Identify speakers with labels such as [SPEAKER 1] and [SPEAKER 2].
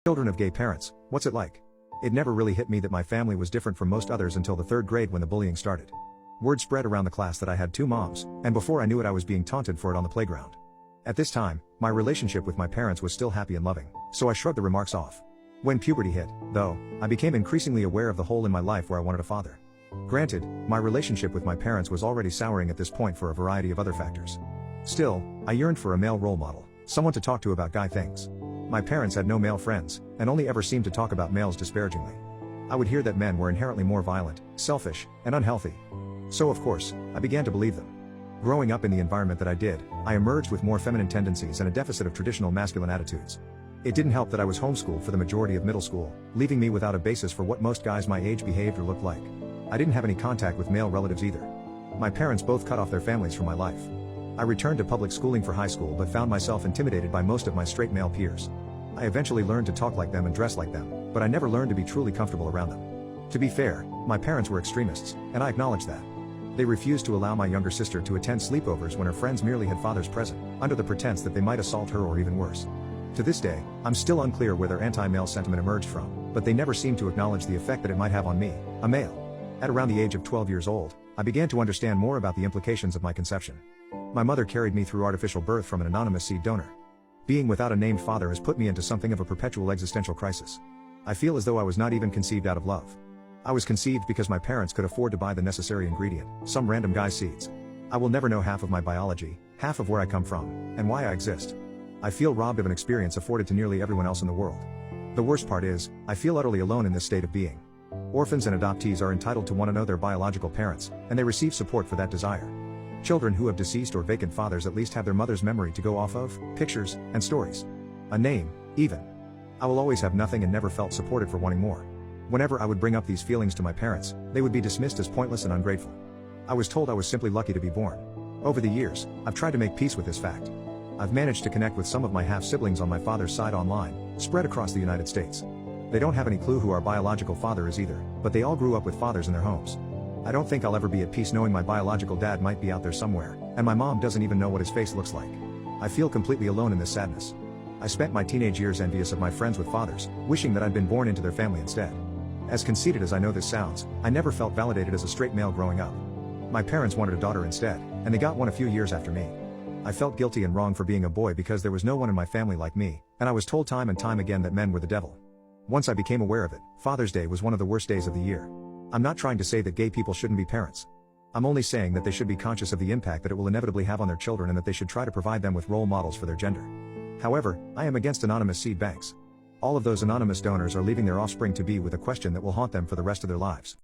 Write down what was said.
[SPEAKER 1] Children of gay parents, what's it like? It never really hit me that my family was different from most others until the third grade when the bullying started. Word spread around the class that I had two moms, and before I knew it I was being taunted for it on the playground. At this time, my relationship with my parents was still happy and loving, so I shrugged the remarks off. When puberty hit, though, I became increasingly aware of the hole in my life where I wanted a father. Granted, my relationship with my parents was already souring at this point for a variety of other factors. Still, I yearned for a male role model, someone to talk to about guy things. My parents had no male friends, and only ever seemed to talk about males disparagingly. I would hear that men were inherently more violent, selfish, and unhealthy. So of course, I began to believe them. Growing up in the environment that I did, I emerged with more feminine tendencies and a deficit of traditional masculine attitudes. It didn't help that I was homeschooled for the majority of middle school, leaving me without a basis for what most guys my age behaved or looked like. I didn't have any contact with male relatives either. My parents both cut off their families from my life. I returned to public schooling for high school but found myself intimidated by most of my straight male peers. I eventually learned to talk like them and dress like them, but I never learned to be truly comfortable around them. To be fair, my parents were extremists, and I acknowledge that. They refused to allow my younger sister to attend sleepovers when her friends merely had fathers present, under the pretense that they might assault her or even worse. To this day, I'm still unclear where their anti-male sentiment emerged from, but they never seemed to acknowledge the effect that it might have on me, a male. At around the age of 12 years old, I began to understand more about the implications of my conception. My mother carried me through artificial birth from an anonymous seed donor. Being without a named father has put me into something of a perpetual existential crisis. I feel as though I was not even conceived out of love. I was conceived because my parents could afford to buy the necessary ingredient, some random guy's seeds. I will never know half of my biology, half of where I come from, and why I exist. I feel robbed of an experience afforded to nearly everyone else in the world. The worst part is, I feel utterly alone in this state of being. Orphans and adoptees are entitled to want to know their biological parents, and they receive support for that desire. Children who have deceased or vacant fathers at least have their mother's memory to go off of, pictures, and stories. A name, even. I will always have nothing and never felt supported for wanting more. Whenever I would bring up these feelings to my parents, they would be dismissed as pointless and ungrateful. I was told I was simply lucky to be born. Over the years, I've tried to make peace with this fact. I've managed to connect with some of my half-siblings on my father's side online, spread across the United States. They don't have any clue who our biological father is either, but they all grew up with fathers in their homes. I don't think I'll ever be at peace knowing my biological dad might be out there somewhere, and my mom doesn't even know what his face looks like. I feel completely alone in this sadness. I spent my teenage years envious of my friends with fathers, wishing that I'd been born into their family instead. As conceited as I know this sounds, I never felt validated as a straight male growing up. My parents wanted a daughter instead, and they got one a few years after me. I felt guilty and wrong for being a boy because there was no one in my family like me, and I was told time and time again that men were the devil. Once I became aware of it, Father's Day was one of the worst days of the year. I'm not trying to say that gay people shouldn't be parents. I'm only saying that they should be conscious of the impact that it will inevitably have on their children and that they should try to provide them with role models for their gender. However, I am against anonymous seed banks. All of those anonymous donors are leaving their offspring to be with a question that will haunt them for the rest of their lives.